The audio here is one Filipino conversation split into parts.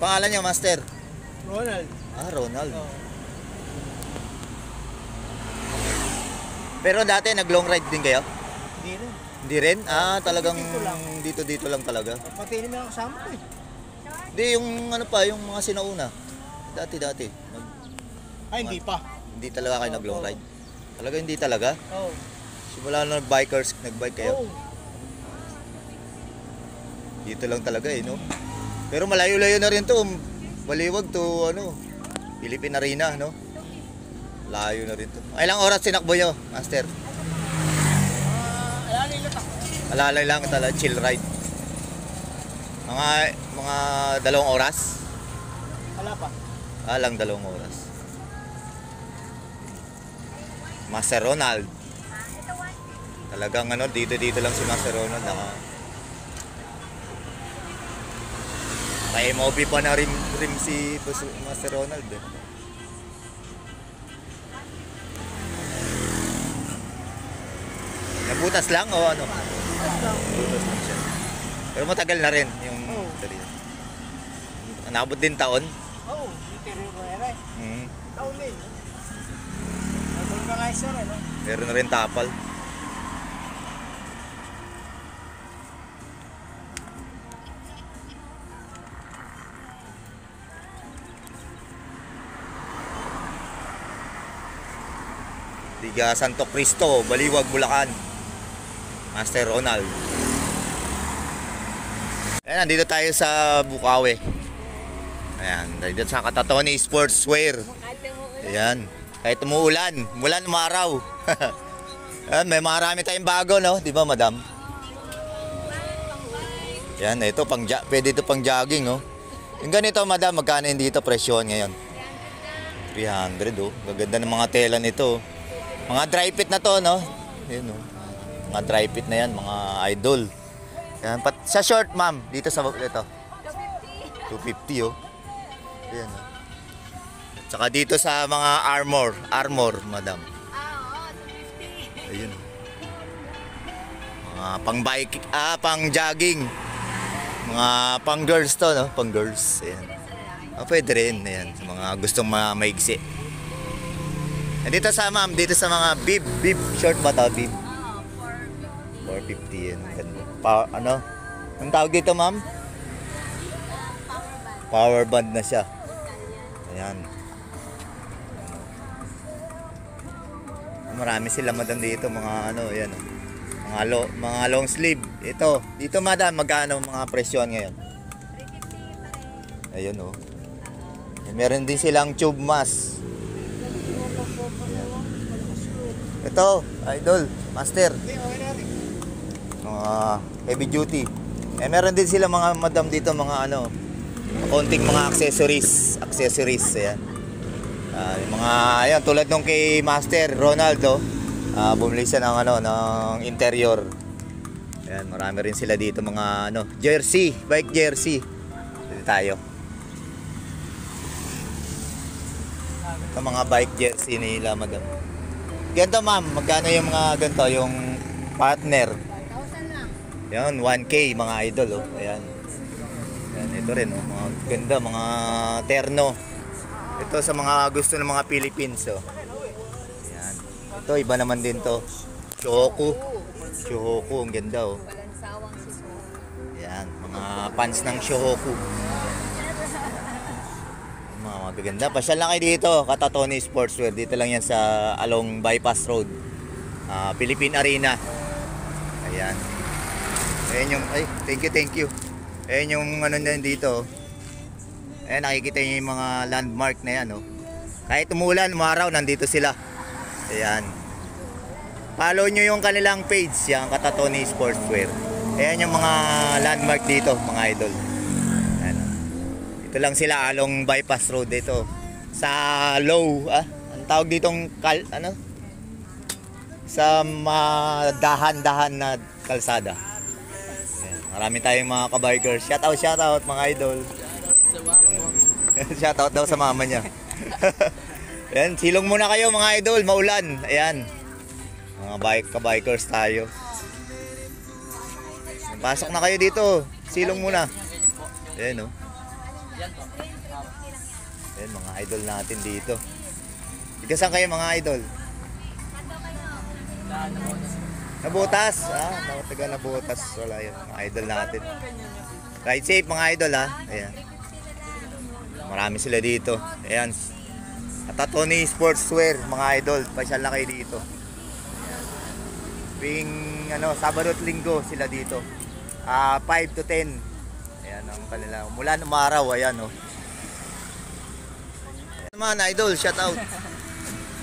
pangalan niyo, Master? Ronald. Ah, Ronald. Oh. Pero dati nag-long ride din kayo? Hindi rin. Hindi rin? Ah, talagang Dito dito lang talaga. Pati naman ako kasama ko eh. Hindi, yung ano pa, yung mga sinauna. Dati. Ay, hindi pa. Hindi talaga kayo nag-long ride. Talaga hindi talaga? Oo. Simula na nag-bike kayo. Oo. Dito lang talaga eh, no? Pero malayo-layo na rin to. Baliwag to, ano, Philippine Arena, no? Layo na rin to. Ilang oras sinakbo nyo, Master? Alalay lang ako. Alalay lang talaga, chill ride. Mga 2 oras? Wala pa. Lang 2 oras. Master Ronald. Talagang ano, dito lang si Master Ronald. Kaya MOB pa na rin si Master Ronald eh. Nabutas lang o ano? Nabutas lang siya. Pero matagal na rin yung nabot din taon. Oo. Dito rin mayroon eh. Taon din. Vulcanizer eh, no? Meron na rin tapal. Liga Santo Cristo, Baliwag, Bulacan. Master Ronald. Ayan, nandito tayo sa Bukawi. Ayan, nandito sa Katatoni Sportswear. Ayan, kahit umuulan, mulan umaraw. Ayan, may marami tayong bago, no? Di ba, madam? Ayan, ito, pwede ito pang jogging, no? Yung ganito, madam, magkano yung dito presyon ngayon? 300, oh. Gaganda ng mga tela nito. Mga dry fit na to, no? Ayan, no? Mga dry fit na yan, mga idol. Ayan, sa short, ma'am, dito sa ito. 250, oh. Ayan, oh. Tsaka dito sa mga armor, madam. Oo, 250. Ayun. Mga pang bike, pang jogging. Mga pang girls to, no? Pang girls. Ayan. Pwede rin, ayan. Sa mga gustong maigsi. Dito sa ma'am, dito sa mga bib short ba to, bib? Oo, 450 yan. Ganda. Ano? Ang tawag dito, ma'am? Power band na siya. Ayan. Marami sila madam dito, mga ano, ayan. Mga long sleeve. Ito, dito madam, magkano mga presyon ngayon? 350 pa rin. Ayun, oh. Meron din silang tube mask. Ito, idol, master. Heavy duty. Meron din sila mga madam dito, mga ano, konting mga accessories. Ayan. Yung mga, ayan, tulad nung kay Master Ronaldo, bumili siya ng, ano, ng interior. Ayan, marami rin sila dito, mga, ano, jersey, bike jersey. Dito tayo. Ito, mga bike jersey nila, madam. Ganito, ma'am, magkano yung mga ganito, yung partner? 1,000 lang. Yan, 1K, mga idol, oh. Ayan. Ayan, ito rin, oh, mga ganda, mga terno. Ito sa mga gusto ng mga Philippines, oh. Ayan. Ito, iba naman din to. Choco, ang ganda, oh. Walang sawang suso. Ayan, mga pants ng Shohoku. Mga magaganda. Pasyal lang kayo dito, Katatoni Sportswear. Dito lang yan sa along Bypass Road, Philippine Arena. Ayan. Ayan yung, ay, thank you. Ayan yung ano na dito. Ayan, nakikita nyo yung mga landmark na yan, oh. Kahit umulan, umaraw, nandito sila. Ayan. Follow nyo yung kanilang page, yung Katatoni Sportswear. Ayan yung mga landmark dito, mga idol. Ayan. Ito lang sila along Bypass Road dito. Sa low, ang tawag ditong ano? Sa dahan-dahan na kalsada. Ayan. Marami tayong mga kabikers. Shoutout mga idol. Shoutout daw sa mama niya. Ayan, silong muna kayo mga idol, maulan. Ayan. Mga kabikers tayo. Pasok na kayo dito. Silong muna. Ayan, oh. Yan po. 350 lang yan. Ayan, mga idol natin dito. Ika saan kayo mga idol? Kanto kayo. Nabutas. Taga Nabutas. Wala yun, mga idol natin. Ride safe mga idol ha. Ayan. 350 na lang. Marami sila dito. Ayan. At Tony Sportswear, mga idol. Pasyal na kayo dito. Ayan. Tuwing Sabado at Linggo sila dito. 5 to 10. Ayan ang kanila. Mula ng araw, ayan oh. Ayan mga idol, shout out.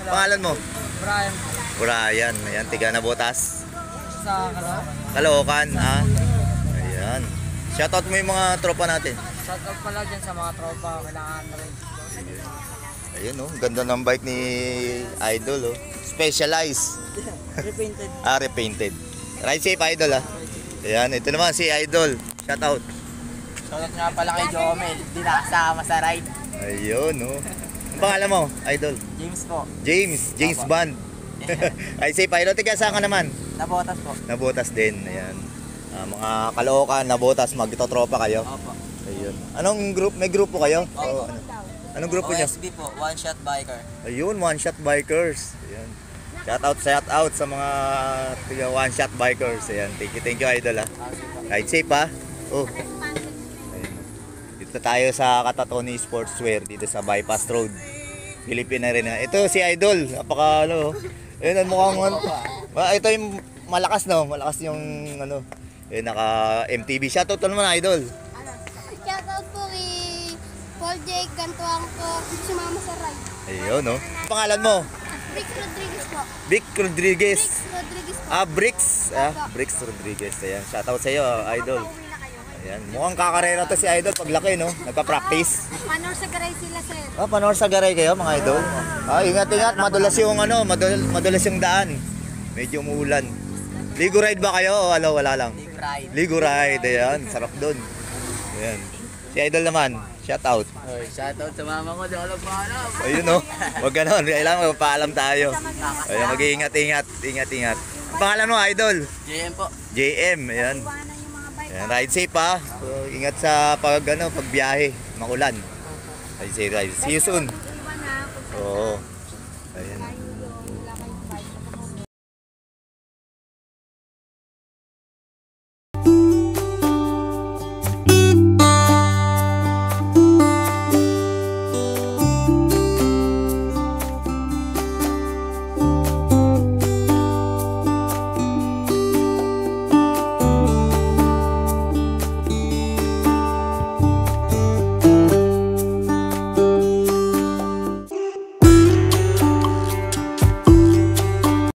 Pangalan mo? Brian, Brian. Ayan, tiga Nabutas. sa Caloocan. Caloocan, ha? Ayan. Shout out mo yung mga tropa natin. Shoutout pala dyan sa mga tropa. Kailangan na rin. Ayun oh, ganda ng bike ni Idol oh. Specialized. Repainted. Repainted. Ride safe Idol ah. Ayan, ito naman si Idol. Shout out. Shoutout nga pala kay Jomel. Di nakasama sa ride. Ayun oh. Ang pangalan mo, Idol? James po. James Band. Ride safe Idol. Tiga saan ka naman? Nabotas po. Nabutas din. Ayan. Mga Caloocan, Nabutas, magtotropa kayo. Opo. Ayun. Anong group? May grupo kayo? O, ano? Anong grupo niyo? OSB po. One Shot Biker. Ayun, One Shot Bikers. Ayan. Shout out sa mga tiga One Shot Bikers. Ayan, thank you Idol ah. Ride safe ha. Oh. Ayan. Dito tayo sa Katatoni Sportswear dito sa Bypass Road. Philippine Arena. Ito si Idol, napaka ayun ang mukhang ito yung malakas no, malakas yung naka MTV. Shoutout naman Idol. Shoutout po kay Paul Jake Gantuang po sumama sa ride. Ayun no. Pangalan mo? Rick Rodriguez po. Vic Rodriguez. Rick Rodriguez po. Bricks. Bricks Rodriguez. Ayan, shoutout sa iyo, Idol. Pauwi na kayo. Ayan, mukhang kakarera to si Idol paglaki, no? Nagka-practice. Manor sa garay sila, sir. Panor sa garay kayo, mga Idol. Ingat, madulas yung madulas yung daan. Medyo umuulan. Ligo ride ba kayo o wala lang? Big ride. Ligo ride, ayan, sarap doon. Ayan. Si Idol naman, shout out. Shoutout sa mama ko. Di ako nagpaalam. Ayun, no? Huwag ganon, kailangan magpaalam tayo. Ayan, mag-iingat. Pangalan mo, Idol? JM po. JM, ayan. Iwanan yung mga bike. Ayan, ride safe ha. So, ingat sa pagbiyahe, makulan. Ride safe, ride. See you soon. Iwan na. Oo.